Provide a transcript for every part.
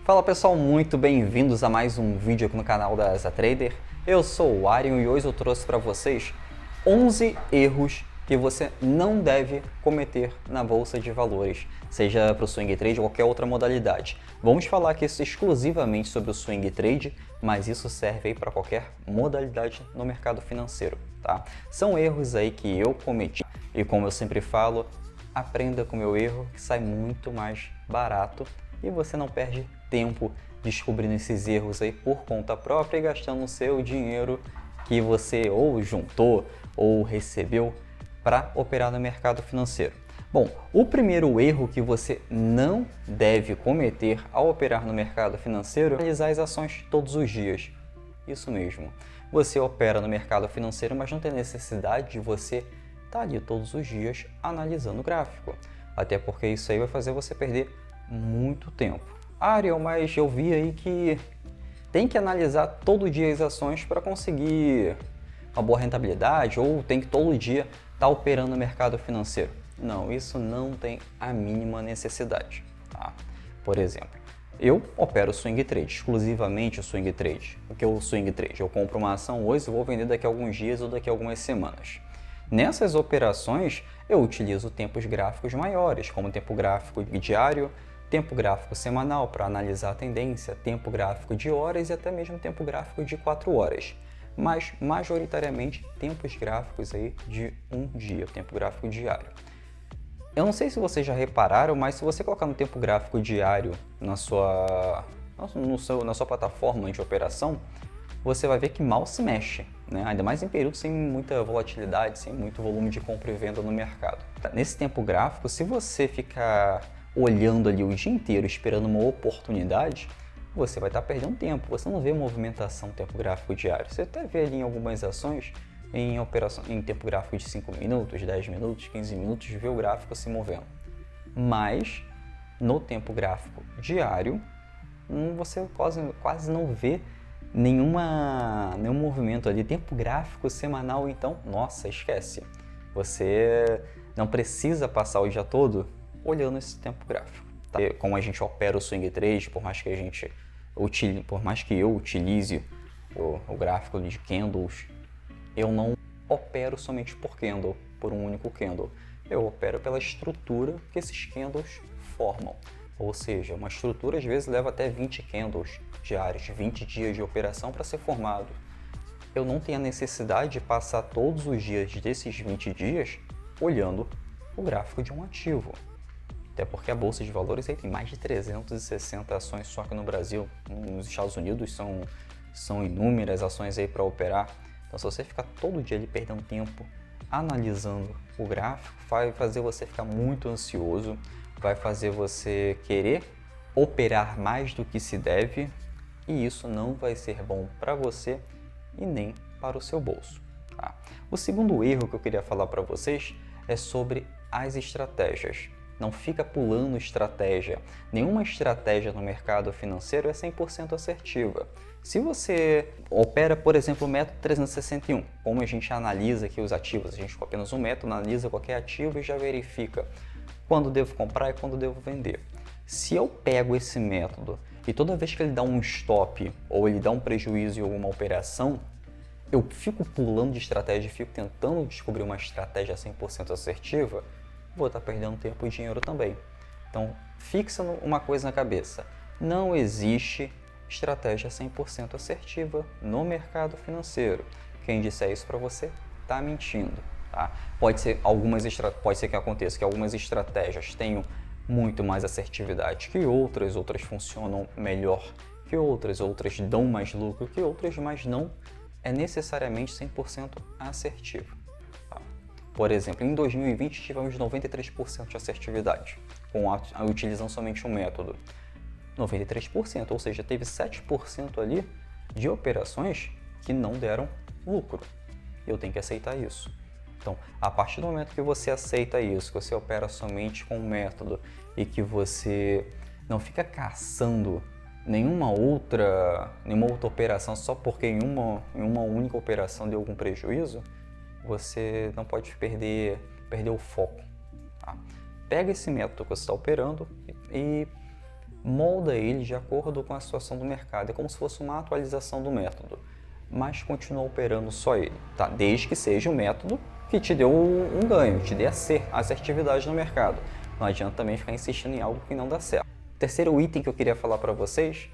Fala pessoal, muito bem-vindos a mais um vídeo aqui no canal da Asa Trader. Eu sou o Arion e hoje eu trouxe para vocês 11 erros que você não deve cometer na bolsa de valores, seja para o swing trade ou qualquer outra modalidade. Vamos falar aqui exclusivamente sobre o swing trade, mas isso serve aí para qualquer modalidade no mercado financeiro, tá? São erros aí que eu cometi e, como eu sempre falo, aprenda com o meu erro que sai muito mais barato e você não perde tempo descobrindo esses erros aí por conta própria e gastando o seu dinheiro que você ou juntou ou recebeu para operar no mercado financeiro. Bom, o primeiro erro que você não deve cometer ao operar no mercado financeiro é analisar as ações todos os dias. Isso mesmo. Você opera no mercado financeiro, mas não tem necessidade de você estar ali todos os dias analisando o gráfico. Até porque isso aí vai fazer você perder muito tempo. Ariel, mas eu vi aí que tem que analisar todo dia as ações para conseguir uma boa rentabilidade ou tem que todo dia estar operando no mercado financeiro. Não, isso não tem a mínima necessidade. Tá? Por exemplo, eu opero swing trade, exclusivamente o swing trade. O que é o swing trade? Eu compro uma ação hoje e vou vender daqui a alguns dias ou daqui a algumas semanas. Nessas operações, eu utilizo tempos gráficos maiores, como tempo gráfico diário, tempo gráfico semanal para analisar a tendência, tempo gráfico de horas e até mesmo tempo gráfico de 4 horas. Mas, majoritariamente, tempos gráficos aí de um dia, tempo gráfico diário. Eu não sei se vocês já repararam, mas se você colocar no tempo gráfico diário na sua plataforma de operação, você vai ver que mal se mexe, né? Ainda mais em períodos sem muita volatilidade, sem muito volume de compra e venda no mercado. Nesse tempo gráfico, se você ficar olhando ali o dia inteiro esperando uma oportunidade, você vai estar perdendo tempo, você não vê movimentação no tempo gráfico diário. Você até vê ali em algumas ações em tempo gráfico de 5 minutos, 10 minutos, 15 minutos, vê o gráfico se movendo. Mas no tempo gráfico diário, você quase não vê nenhum movimento ali. Tempo gráfico semanal, então, nossa, esquece. Você não precisa passar o dia todo olhando esse tempo gráfico. Tá? Como a gente opera o swing trade, por mais que eu utilize o gráfico de candles, eu não opero somente por candle, por um único candle. Eu opero pela estrutura que esses candles formam. Ou seja, uma estrutura às vezes leva até 20 candles diários, 20 dias de operação para ser formado. Eu não tenho a necessidade de passar todos os dias desses 20 dias olhando o gráfico de um ativo. Até porque a Bolsa de Valores aí tem mais de 360 ações só que no Brasil. Nos Estados Unidos são inúmeras ações aí para operar. Então, se você ficar todo dia ali perdendo tempo analisando o gráfico, vai fazer você ficar muito ansioso, vai fazer você querer operar mais do que se deve e isso não vai ser bom para você e nem para o seu bolso. Tá? O segundo erro que eu queria falar para vocês é sobre as estratégias. Não fica pulando estratégia. Nenhuma estratégia no mercado financeiro é 100% assertiva. Se você opera, por exemplo, o método 361, como a gente analisa aqui os ativos, a gente com apenas um método analisa qualquer ativo e já verifica quando devo comprar e quando devo vender. Se eu pego esse método e toda vez que ele dá um stop ou ele dá um prejuízo em alguma operação, eu fico pulando de estratégia e fico tentando descobrir uma estratégia 100% assertiva, vou estar perdendo tempo e dinheiro também. Então, fixa uma coisa na cabeça. Não existe estratégia 100% assertiva no mercado financeiro. Quem disser isso para você está mentindo. Tá? Pode ser que aconteça que algumas estratégias tenham muito mais assertividade que outras funcionam melhor que outras dão mais lucro que outras, mas não é necessariamente 100% assertivo. Tá? Por exemplo, em 2020 tivemos 93% de assertividade, utilizando somente um método. 93%, ou seja, teve 7% ali de operações que não deram lucro. Eu tenho que aceitar isso. Então, a partir do momento que você aceita isso, que você opera somente com um método e que você não fica caçando nenhuma outra operação só porque em uma única operação deu algum prejuízo, você não pode perder o foco. Tá? Pega esse método que você está operando e molda ele de acordo com a situação do mercado. É como se fosse uma atualização do método, mas continua operando só ele, tá? Desde que seja um método que te deu um ganho, te dê assertividade no mercado. Não adianta também ficar insistindo em algo que não dá certo. O terceiro item que eu queria falar para vocês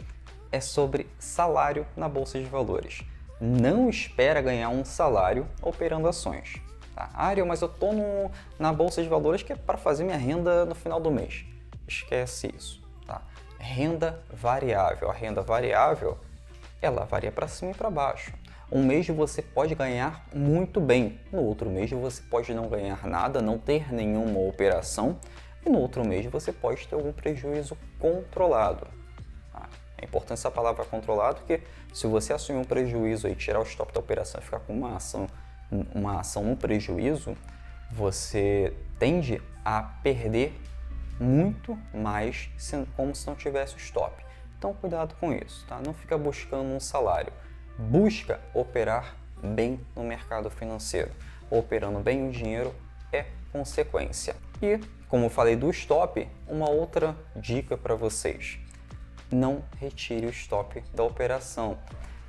é sobre salário na Bolsa de Valores. Não espera ganhar um salário operando ações. Tá? Ariel, mas eu estou na Bolsa de Valores que é para fazer minha renda no final do mês. Esquece isso. Tá? Renda variável. A renda variável, ela varia para cima e para baixo. Um mês você pode ganhar muito bem, no outro mês você pode não ganhar nada, não ter nenhuma operação, e no outro mês você pode ter algum prejuízo controlado. É importante essa palavra controlado, porque se você assumir um prejuízo e tirar o stop da operação e ficar com uma ação no prejuízo, você tende a perder muito mais como se não tivesse o stop. Então cuidado com isso, tá? Não fica buscando um salário. Busca operar bem no mercado financeiro. Operando bem o dinheiro é consequência. E, como eu falei do stop, uma outra dica para vocês. Não retire o stop da operação.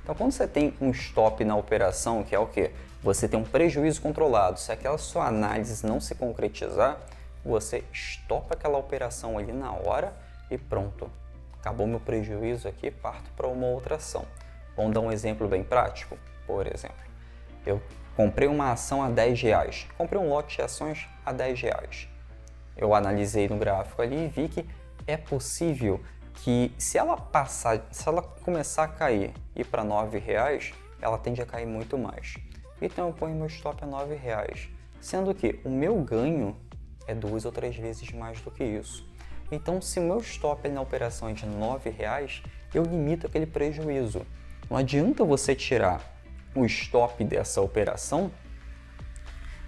Então, quando você tem um stop na operação, que é o quê? Você tem um prejuízo controlado. Se aquela sua análise não se concretizar, você estopa aquela operação ali na hora e pronto. Acabou meu prejuízo aqui, parto para uma outra ação. Vamos dar um exemplo bem prático? Por exemplo, eu comprei uma ação a R$10. Comprei um lote de ações a R$10. Eu analisei no gráfico ali e vi que é possível que se ela começar a cair e para R$9, ela tende a cair muito mais. Então eu ponho meu stop a R$9, sendo que o meu ganho é 2 ou 3 vezes mais do que isso. Então se o meu stop na operação é de R$9, eu limito aquele prejuízo. Não adianta você tirar o stop dessa operação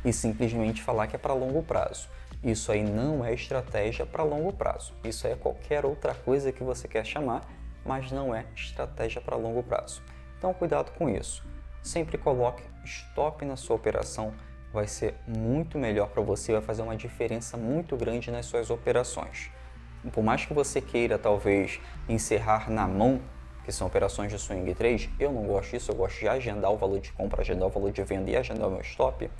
e simplesmente falar que é para longo prazo. Isso aí não é estratégia para longo prazo. Isso é qualquer outra coisa que você quer chamar, mas não é estratégia para longo prazo. Então cuidado com isso. Sempre coloque stop na sua operação, vai ser muito melhor para você, vai fazer uma diferença muito grande nas suas operações. Por mais que você queira talvez encerrar na mão, que são operações de swing trade, eu não gosto disso, eu gosto de agendar o valor de compra, agendar o valor de venda e agendar o meu stop.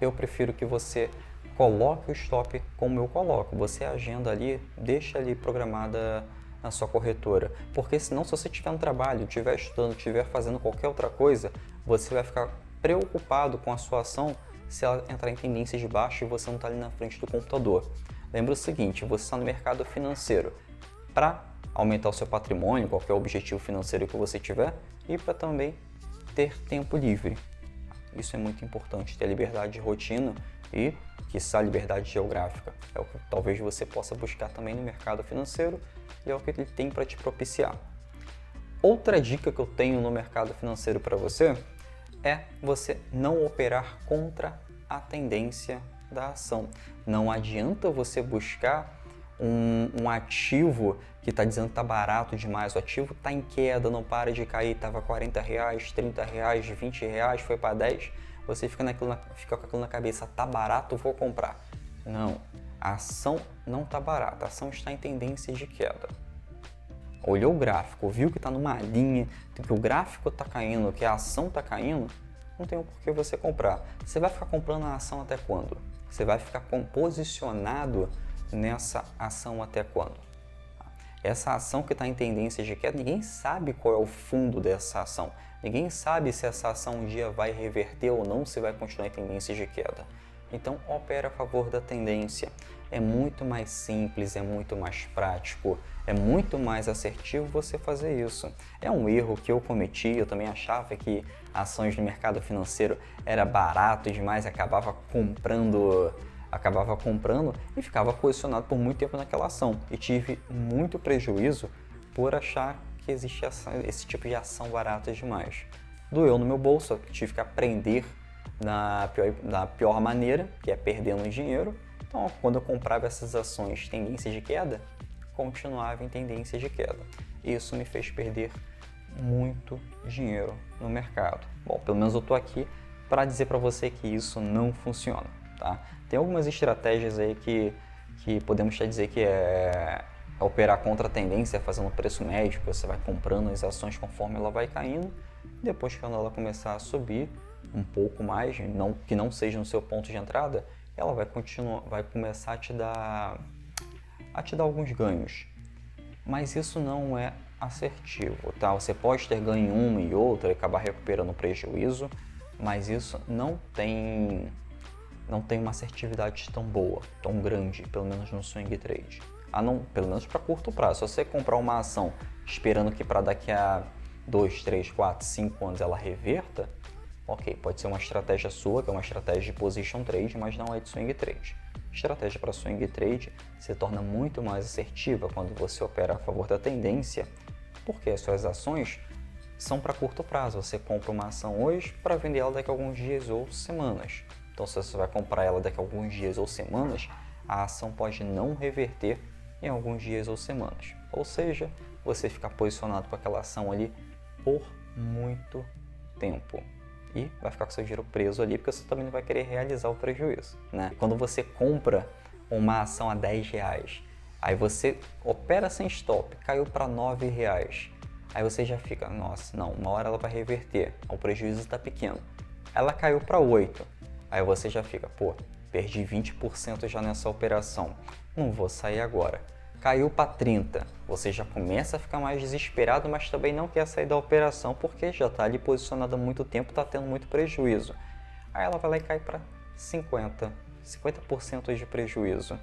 Eu prefiro que você coloque o stop como eu coloco. Você agenda ali, deixa ali programada na sua corretora. Porque senão, se você estiver no trabalho, estiver estudando, estiver fazendo qualquer outra coisa, você vai ficar preocupado com a sua ação se ela entrar em tendências de baixo e você não está ali na frente do computador. Lembra o seguinte, você está no mercado financeiro para aumentar o seu patrimônio, qualquer objetivo financeiro que você tiver, e para também ter tempo livre. Isso é muito importante, ter liberdade de rotina e, quiçá, liberdade geográfica. É o que talvez você possa buscar também no mercado financeiro e é o que ele tem para te propiciar. Outra dica que eu tenho no mercado financeiro para você é você não operar contra a tendência da ação. Não adianta você buscar um ativo que está dizendo que está barato demais, o ativo está em queda, não para de cair, estava R$40, R$30, R$20, foi para 10, você fica com aquilo na cabeça, tá barato, vou comprar. Não, a ação não está barata, a ação está em tendência de queda. Olhou o gráfico, viu que está numa linha, que o gráfico está caindo, que a ação está caindo, não tem por que você comprar. Você vai ficar comprando a ação até quando? Você vai ficar posicionado nessa ação até quando? Essa ação que está em tendência de queda, ninguém sabe qual é o fundo dessa ação. Ninguém sabe se essa ação um dia vai reverter ou não, se vai continuar em tendência de queda. Então, opera a favor da tendência. É muito mais simples, é muito mais prático, é muito mais assertivo você fazer isso. É um erro que eu cometi, eu também achava que ações no mercado financeiro era barato demais, acabava comprando e ficava posicionado por muito tempo naquela ação. E tive muito prejuízo por achar que existe esse tipo de ação barata demais. Doeu no meu bolso, tive que aprender da pior maneira, que é perdendo dinheiro. Então, quando eu comprava essas ações tendências de queda, continuava em tendência de queda. Isso me fez perder muito dinheiro no mercado. Bom, pelo menos eu estou aqui para dizer para você que isso não funciona. Tá? Tem algumas estratégias aí que podemos até dizer que operar contra a tendência, fazendo preço médio, você vai comprando as ações conforme ela vai caindo. Depois, quando ela começar a subir um pouco mais, que não seja no seu ponto de entrada, ela vai começar a te dar alguns ganhos. Mas isso não é assertivo, tá? Você pode ter ganho em uma e outra e acabar recuperando o prejuízo, mas isso não tem uma assertividade tão boa, tão grande, pelo menos no swing trade. Pelo menos para curto prazo. Se você comprar uma ação esperando que para daqui a 2, 3, 4, 5 anos ela reverta, ok, pode ser uma estratégia sua, que é uma estratégia de position trade, mas não é de swing trade. Estratégia para swing trade se torna muito mais assertiva quando você opera a favor da tendência, porque as suas ações são para curto prazo. Você compra uma ação hoje para vender ela daqui a alguns dias ou semanas. Então, se você vai comprar ela daqui a alguns dias ou semanas, a ação pode não reverter em alguns dias ou semanas. Ou seja, você fica posicionado com aquela ação ali por muito tempo. E vai ficar com seu dinheiro preso ali, porque você também não vai querer realizar o prejuízo, né? Quando você compra uma ação a R$10, aí você opera sem stop, caiu para R$9, aí você já fica, nossa, não, uma hora ela vai reverter, o prejuízo está pequeno. Ela caiu para 8, aí você já fica, pô, perdi 20% já nessa operação, não vou sair agora. Caiu para 30, você já começa a ficar mais desesperado, mas também não quer sair da operação porque já está ali posicionado há muito tempo, está tendo muito prejuízo. Aí ela vai lá e cai para 50% de prejuízo.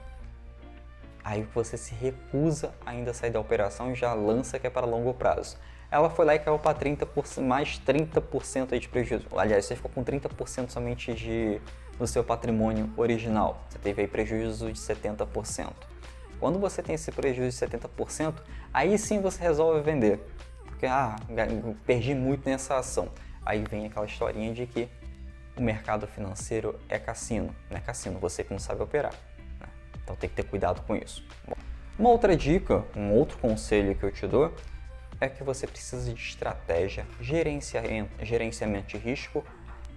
Aí você se recusa ainda a sair da operação e já lança que é para longo prazo. Ela foi lá e caiu para 30%, mais 30% de prejuízo. Aliás, você ficou com 30% somente do seu patrimônio original. Você teve aí prejuízo de 70%. Quando você tem esse prejuízo de 70%, aí sim você resolve vender. Porque, perdi muito nessa ação. Aí vem aquela historinha de que o mercado financeiro é cassino. Não é cassino, você que não sabe operar, né? Então tem que ter cuidado com isso. Bom, uma outra dica, um outro conselho que eu te dou, é que você precisa de estratégia, gerenciamento de risco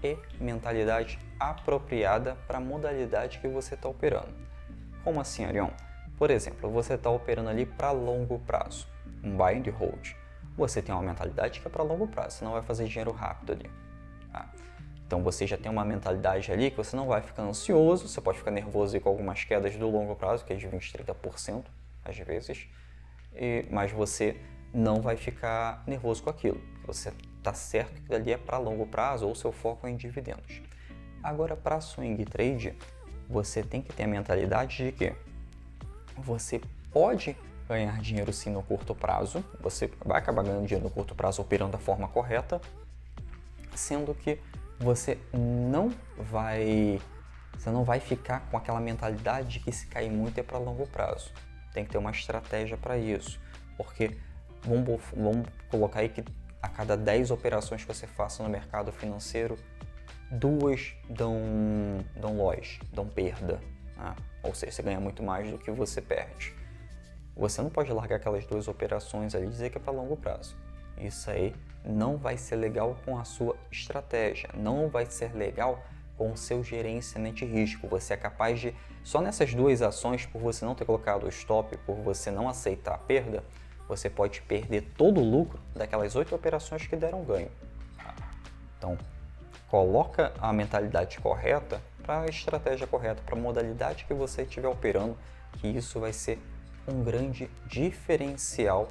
e mentalidade apropriada para a modalidade que você está operando. Como assim, Arion? Por exemplo, você está operando ali para longo prazo, um buy and hold. Você tem uma mentalidade que é para longo prazo, você não vai fazer dinheiro rápido ali. Tá? Então você já tem uma mentalidade ali que você não vai ficar ansioso, você pode ficar nervoso com algumas quedas do longo prazo, que é de 20%, 30% às vezes, mas você não vai ficar nervoso com aquilo. Você está certo que aquilo ali é para longo prazo ou seu foco é em dividendos. Agora, para swing trade, você tem que ter a mentalidade de que você pode ganhar dinheiro sim no curto prazo, você vai acabar ganhando dinheiro no curto prazo operando da forma correta, sendo que você não vai ficar com aquela mentalidade de que se cair muito é para longo prazo. Tem que ter uma estratégia para isso, porque vamos colocar aí que a cada 10 operações que você faça no mercado financeiro, 2 dão loss, dão perda. Ou seja, você ganha muito mais do que você perde. Você não pode largar aquelas 2 operações ali e dizer que é para longo prazo. Isso aí não vai ser legal com a sua estratégia, não vai ser legal com o seu gerenciamento de risco. Você é capaz de, só nessas 2 ações, por você não ter colocado o stop, por você não aceitar a perda, você pode perder todo o lucro daquelas 8 operações que deram ganho. Então, coloca a mentalidade correta para a estratégia correta, para a modalidade que você estiver operando, que isso vai ser um grande diferencial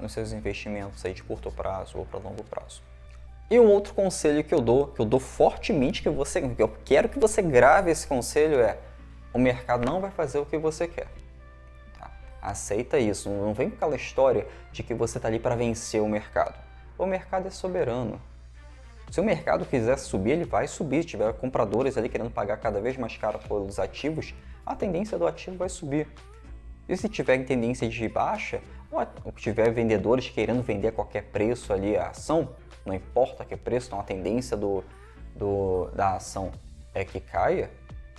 nos seus investimentos aí de curto prazo ou para longo prazo. E um outro conselho que eu dou fortemente, que eu quero que você grave esse conselho é: o mercado não vai fazer o que você quer. Tá? Aceita isso, não vem com aquela história de que você está ali para vencer o mercado. O mercado é soberano. Se o mercado quiser subir, ele vai subir. Se tiver compradores ali querendo pagar cada vez mais caro pelos ativos, a tendência do ativo vai subir. E se tiver tendência de baixa, ou tiver vendedores querendo vender a qualquer preço ali a ação, não importa que preço, então a tendência da ação é que caia,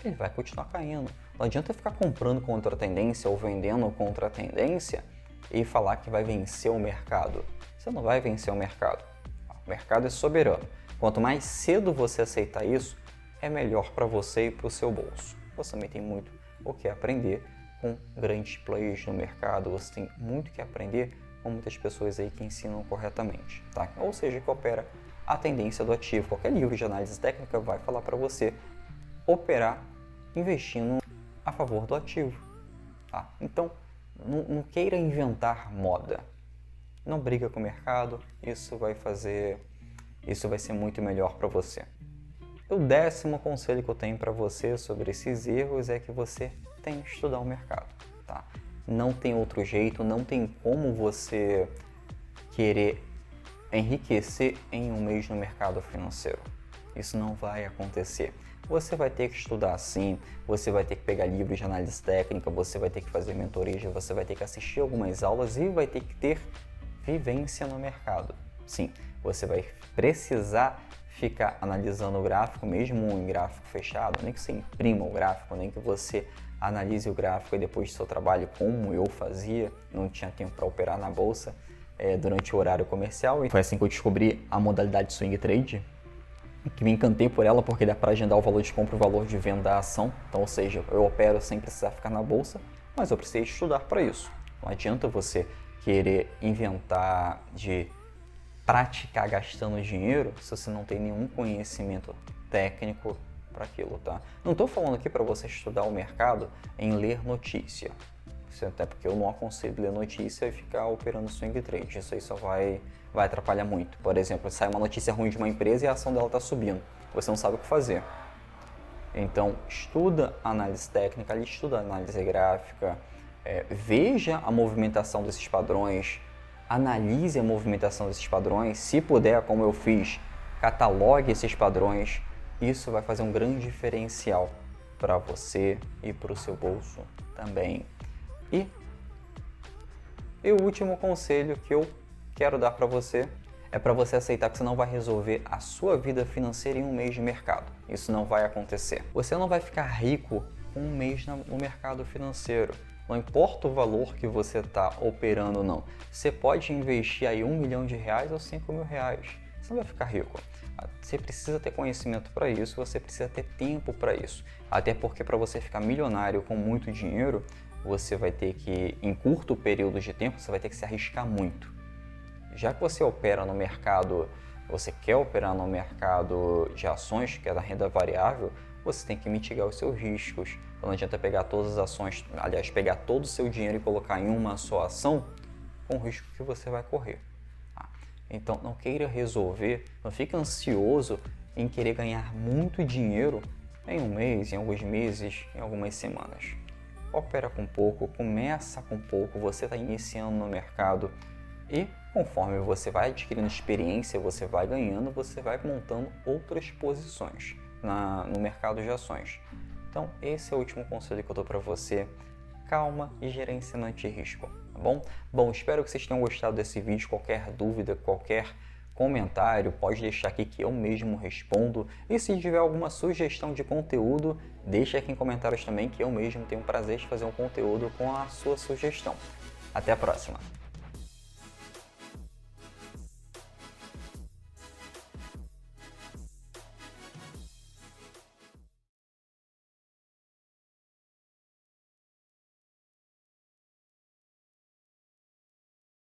ele vai continuar caindo. Não adianta ficar comprando contra a tendência ou vendendo contra a tendência e falar que vai vencer o mercado. Você não vai vencer o mercado. O mercado é soberano. Quanto mais cedo você aceitar isso, é melhor para você e para o seu bolso. Você também tem muito o que aprender com grandes players no mercado, você tem muito que aprender com muitas pessoas aí que ensinam corretamente, tá? Ou seja, que opera a tendência do ativo. Qualquer livro de análise técnica vai falar para você operar investindo a favor do ativo, tá? Então, não queira inventar moda. Não briga com o mercado, isso vai ser muito melhor para você. O 10º conselho que eu tenho para você sobre esses erros é que você tem que estudar o mercado, tá? Não tem outro jeito, não tem como você querer enriquecer em um mês no mercado financeiro. Isso não vai acontecer. Você vai ter que estudar sim, você vai ter que pegar livros de análise técnica, você vai ter que fazer mentoria, você vai ter que assistir algumas aulas e vai ter que ter vivência no mercado. Sim, você vai precisar ficar analisando o gráfico, mesmo em gráfico fechado, nem que você imprima o gráfico, nem que você analise o gráfico e depois do seu trabalho, como eu fazia, não tinha tempo para operar na bolsa durante o horário comercial. E foi assim que eu descobri a modalidade swing trade, que me encantei por ela porque dá para agendar o valor de compra e o valor de venda da ação. Então, ou seja, eu opero sem precisar ficar na bolsa, mas eu precisei estudar para isso. Não adianta você querer inventar de praticar gastando dinheiro se você não tem nenhum conhecimento técnico para aquilo, tá? Não estou falando aqui para você estudar o mercado em ler notícia, até porque eu não aconselho ler notícia e ficar operando swing trade, isso aí só vai atrapalhar muito. Por exemplo, sai uma notícia ruim de uma empresa e a ação dela está subindo, você não sabe o que fazer. Então, estuda análise técnica, estuda análise gráfica, veja a movimentação desses padrões, analise a movimentação desses padrões, se puder, como eu fiz, catalogue esses padrões. Isso vai fazer um grande diferencial para você e para o seu bolso também. E o último conselho que eu quero dar para você é para você aceitar que você não vai resolver a sua vida financeira em um mês de mercado. Isso não vai acontecer. Você não vai ficar rico com um mês no mercado financeiro. Não importa o valor que você está operando ou não. Você pode investir aí R$1 milhão ou R$5 mil. Você não vai ficar rico. Você precisa ter conhecimento para isso, você precisa ter tempo para isso. Até porque para você ficar milionário com muito dinheiro, você vai ter que, em curto período de tempo, você vai ter que se arriscar muito. Já que você opera no mercado, você quer operar no mercado de ações, que é da renda variável, você tem que mitigar os seus riscos. Não adianta pegar todas as ações, aliás, pegar todo o seu dinheiro e colocar em uma só ação, com o risco que você vai correr. Então, não queira resolver, não fique ansioso em querer ganhar muito dinheiro em um mês, em alguns meses, em algumas semanas. Opera com pouco, começa com pouco, você está iniciando no mercado e conforme você vai adquirindo experiência, você vai ganhando, você vai montando outras posições no mercado de ações. Então, esse é o último conselho que eu dou para você. Calma e gerenciamento de risco, tá bom? Bom, espero que vocês tenham gostado desse vídeo. Qualquer dúvida, qualquer comentário, pode deixar aqui que eu mesmo respondo. E se tiver alguma sugestão de conteúdo, deixa aqui em comentários também que eu mesmo tenho o prazer de fazer um conteúdo com a sua sugestão. Até a próxima!